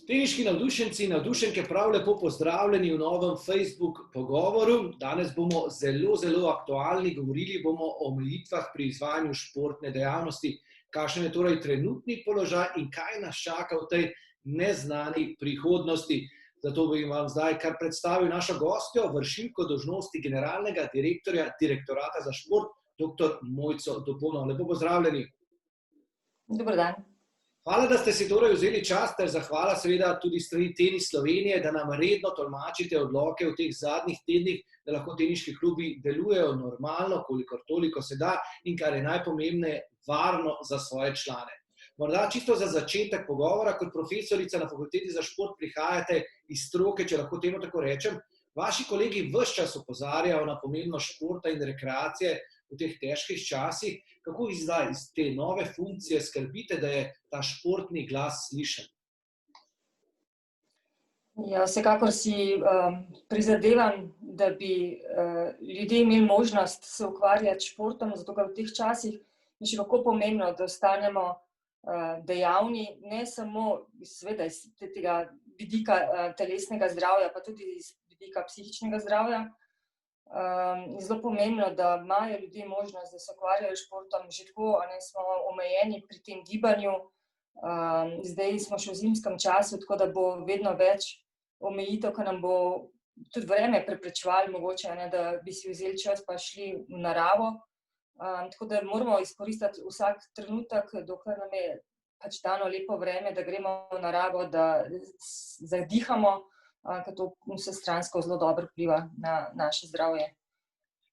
Teniški navdušenci in navdušenke, prav lepo pozdravljeni v novem Facebook pogovoru. Danes bomo zelo aktualni, govorili bomo o omejitvah pri izvajanju športne dejavnosti, kakšen je torej trenutni položaj in kaj nas čaka v tej neznani prihodnosti. Zato bi vam zdaj kar predstavil našo gostjo, vršilko dolžnosti generalnega direktorja Direktorata za šport, dr. Mojco Topono. Lepo pozdravljeni. Dober dan. Hvala, da ste si torej vzeli čas, ter zahvala seveda tudi strani Tenis Slovenije, da nam redno tolmačite odloke v teh zadnjih tednih, da lahko teniški klubi delujejo normalno, kolikor toliko se da in kar je najpomembneje, varno za svoje člane. Morda čisto za začetek pogovora, kot profesorica na Fakulteti za šport prihajate iz stroke, če lahko temu tako rečem. Vaši kolegi ves čas opozarjajo na pomembnost športa in rekreacije v teh težkih časih. Kako zdaj iz te nove funkcije skrbite, da je ta športni glas slišen? Ja, vsekakor si prizadevam, da bi ljudje imeli možnost se ukvarjati s športom, zato ker v teh časih je še kako pomembno, da ostanemo dejavni, ne samo seveda iz tega vidika telesnega zdravja, pa tudi iz vidika psihičnega zdravja. Je zelo pomembno, da imajo ljudje možnost, da se ukvarjajo s športom. Že tako smo omejeni pri tem gibanju. Zdaj smo še v zimskem času, tako da bo vedno več omejitev, ki nam bo tudi vreme preprečevali mogoče, da bi si vzeli čas pa šli v naravo. Tako da moramo izkoristiti vsak trenutek, dokler nam je pač dano lepo vreme, da gremo v naravo, da zadihamo, ker to vsestransko zelo dobro vpliva na naše zdravje.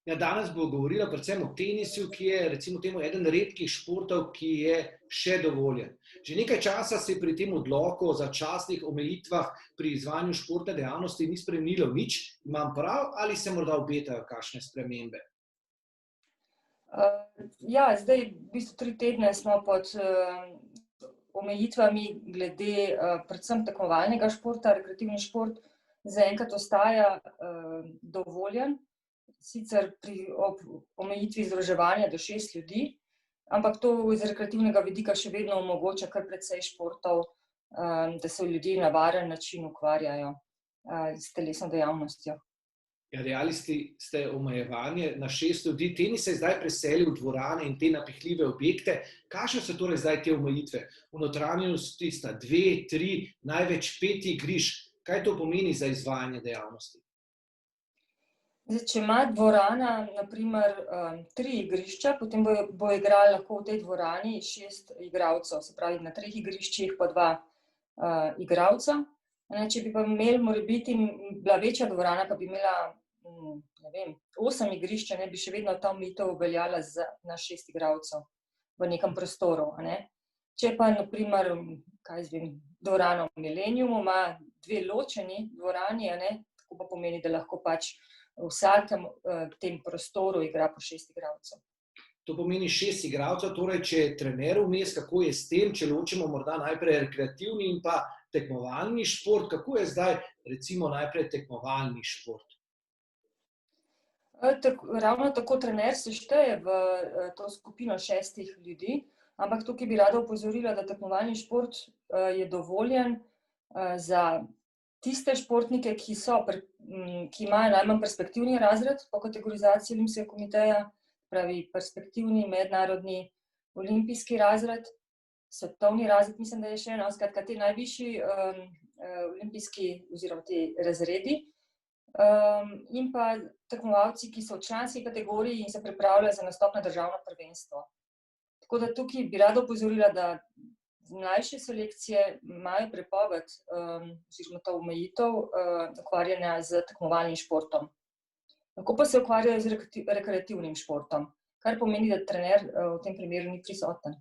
Ja, danes bo govorila predvsem o tenisu, ki je recimo temu eden redkih športov, ki je še dovoljen. Že nekaj časa se pri tem odloku o začasnih omejitvah pri izvajanju športne dejavnosti ni spremenilo nič. Imam prav ali se morda obetajo kakšne spremembe? Ja, zdaj v bistvu 3 tedne smo pod omejitvami glede predvsem tekmovalnega športa. Rekreativni šport zaenkrat ostaja dovoljen, sicer ob omejitvi združevanja do 6 ljudi, ampak to iz rekreativnega vidika še vedno omogoča kar precej športov, da se ljudje na varen način ukvarjajo s telesno dejavnostjo. Ja, dejali ste omejevanje na 6 ljudi. Tenis se je zdaj preselil v dvorane in te napihljive objekte. Kakšne so torej zdaj te omejitve? V notranjosti sta 2, 3, največ 5 igrišč. Kaj to pomeni za izvajanje dejavnosti? Zdaj, če ima dvorana na primer 3 igrišča, potem bo igralo lahko v tej dvorani 6 igralcev, se pravi na 3 igriščih po 2 igralca. Če bi pa imeli, morebiti bila večja dvorana, pa bi imela, ne vem, 8 igrišč, bi še vedno ta omejitev veljala na 6 igralcev v nekem prostoru. Če pa, na primer, dvorana v Mileniumu ima 2 ločeni dvorani, tako pa pomeni, da lahko pač v vsakem tem prostoru igra po 6 igralcev. To pomeni 6 igralcev, torej če je trener vmes, kako je s tem, če ločimo morda najprej rekreativni in pa tekmovalni šport, kako je zdaj recimo najprej tekmovalni šport? Ravno tako trener se šteje v to skupino 6 ljudi, ampak tukaj bi rada opozorila, da tekmovalni šport je dovoljen za tiste športnike, ki imajo najmanj perspektivni razred po kategorizaciji Olimpijskega komiteja, pravi perspektivni, mednarodni, olimpijski razred, svetovni razred, mislim, da je še eno, skratka te najvišji olimpijski oziroma te razredi, in pa tekmovalci, ki so v članski kategoriji in se pripravljajo za nastop na državno prvenstvo. Tako da tukaj bi rada opozorila, da mlajše selekcije imajo prepoved oziroma to omejitev ukvarjanja z tekmovalnim športom. Lahko pa se ukvarjajo z rekreativnim športom, kar pomeni, da trener v tem primeru ni prisoten.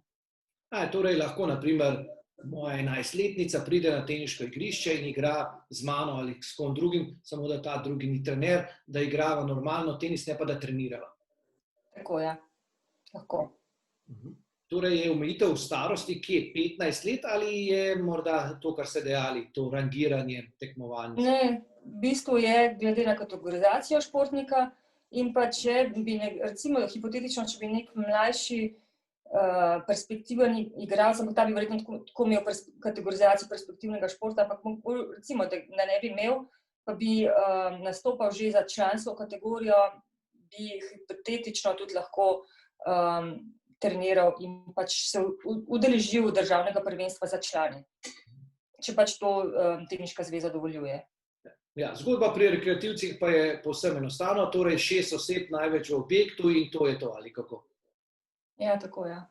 Torej lahko, na primer, moja 11-letnica pride na teniško igrišče in igra z mano ali s kom drugim, samo da ta drugi ni trener, da igrava normalno tenis, ne pa da trenirava. Tako, ja. Lahko. Torej je omejitev v starosti, ki je 15 let ali je morda to, kar ste dejali, to rangiranje tekmovalnic? Ne, v bistvu je glede na kategorizacijo športnika in pa če bi, recimo hipotetično, če bi nek mlajši perspektiven igralec, ampak ta bi verjetno tako imel kategorizacijo perspektivnega športa, ampak recimo, da ne bi imel, pa bi nastopal že za člansko kategorijo, bi hipotetično tudi lahko treniral in pač se udeležil državnega prvenstva za člane, če pač to teniška zveza dovoljuje. Ja, zgodba pri rekreativcih pa je povsem enostavno, torej 6 oseb največ v objektu in to je to, ali kako? Ja, tako, ja.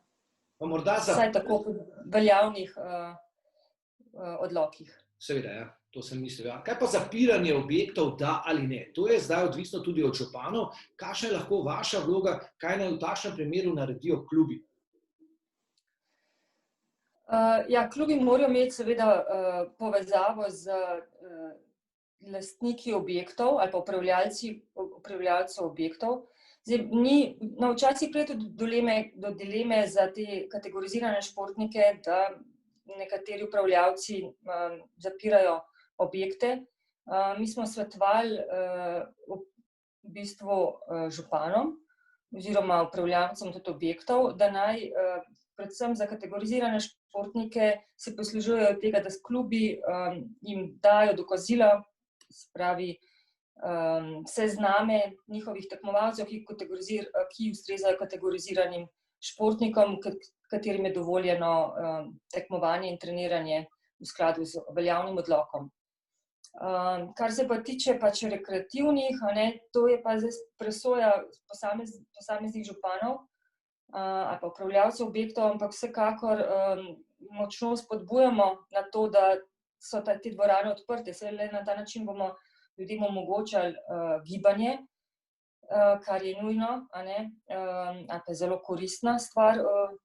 Pa morda Vsaj tako po veljavnih odlokih. Seveda, ja, to sem mislil. Ja. Kaj pa zapiranje objektov, da ali ne? To je zdaj odvisno tudi od županov. Kakšna je lahko vaša vloga, kaj naj v takšnem primeru naredijo klubi? Ja, klubi morajo imeti seveda povezavo z lastniki objektov ali pa upravljavcev objektov. Zdaj, včasih pride tudi do dileme za te kategorizirane športnike, da nekateri upravljavci zapirajo objekte. Mi smo svetovali v bistvu županom oziroma upravljavcem tudi objektov, da naj predvsem za kategorizirane športnike se poslužujejo tega, da s klubi jim dajo dokazila, spravi sezname njihovih tekmovalcev, ki ustrezajo kategoriziranim športnikom, katerim je dovoljeno tekmovanje in treniranje v skladu z veljavnim odlokom. Kar se pa tiče pač rekreativnih, to je pa zdaj presoja posameznih županov ali pa upravljavcev objektov, ampak vsekakor močno spodbujamo na to, da so te dvorane odprte. Saj le na ta način bomo ljudem omogočali gibanje, kar je nujno, ali pa zelo koristna stvar,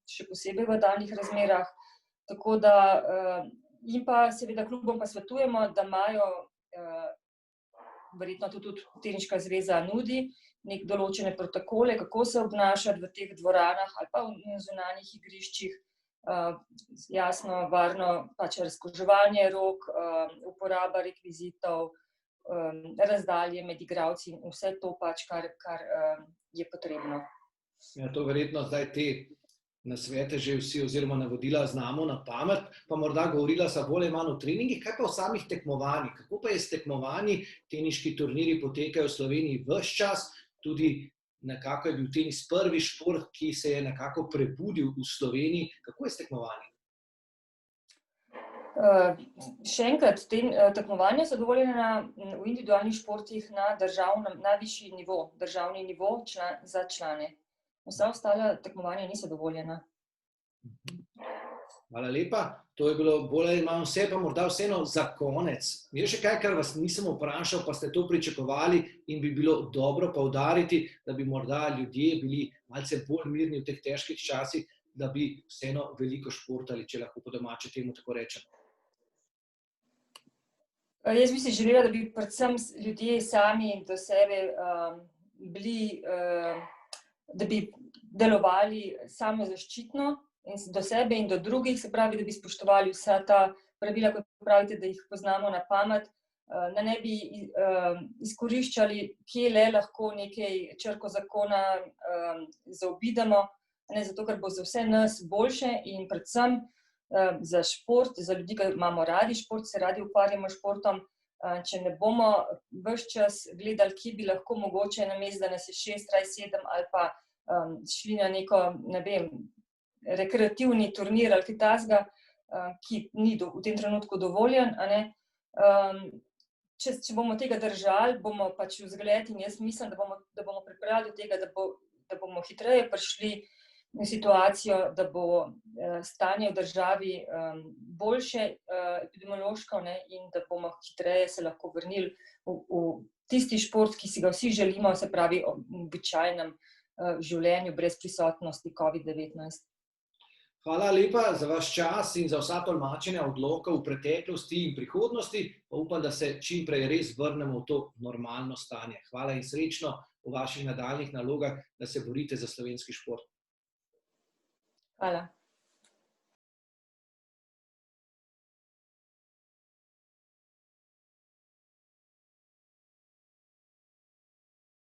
še posebej v danih razmerah. Tako da in pa seveda klubom pa svetujemo, da imajo, verjetno tudi teniška zveza nudi, nek določene protokole, kako se obnašati v teh dvoranah ali pa v zunanjih igriščih, jasno, varno pač razkuževanje rok, uporaba rekvizitov, razdalje med igralci in vse to pač, kar je potrebno. Ja, to verjetno zdaj te nasvete že vsi oziroma navodila znamo na pamet, pa morda govorila sa bolj ali manj o treningih, kaj pa o samih tekmovanjih? Kako pa je s tekmovanji? Teniški turniri potekajo v Sloveniji ves čas, tudi nekako je bil tenis prvi šport, ki se je nekako prebudil v Sloveniji. Kako je s tekmovanji? Še enkrat, tekmovanja so dovoljena v individualnih športih na najvišji nivo, državni nivo za člane. Vsa ostala tekmovanja niso dovoljena. Hvala lepa. To je bilo bolj ali manj vse, pa morda vseeno za konec. Je še kaj, kar vas nisem vprašal, pa ste to pričakovali in bi bilo dobro poudariti, da bi morda ljudje bili malce bolj mirni v teh težkih časih, da bi vseeno veliko športali, če lahko po domače temu tako rečem? Jaz bi si želela, da bi predvsem ljudje sami do sebe bili, da bi delovali samozaščitno do sebe in do drugih, se pravi, da bi spoštovali vsa ta pravila, kot pravite, da jih poznamo na pamet, da ne bi izkoriščali, kje le lahko nekaj črko zakona zaobidemo, zato ker bo za vse nas boljše in predvsem za šport, za ljudi, ki imamo radi šport, se radi ukvarjamo s športom, če ne bomo ves čas gledali, kje bi lahko mogoče namesto, da nas je 6, 7 ali pa šli na neko, ne vem, rekreativni turnir ali kaj takega, ki ni v tem trenutku dovoljen. Če bomo tega držali, bomo pač vzgled in jaz mislim, da bomo pripeljali do tega, da bomo hitreje prišli na situacijo, da bo stanje v državi boljše epidemiološko in da bomo hitreje se lahko vrnili v tisti šport, ki si ga vsi želimo, se pravi v običajnem življenju brez prisotnosti COVID-19. Hvala lepa za vaš čas in za vsa tolmačenja odlokov v preteklosti in prihodnosti. Pa upam, da se čim prej res vrnemo v to normalno stanje. Hvala in srečno v vaših nadaljnjih nalogah, da se borite za slovenski šport. Hvala.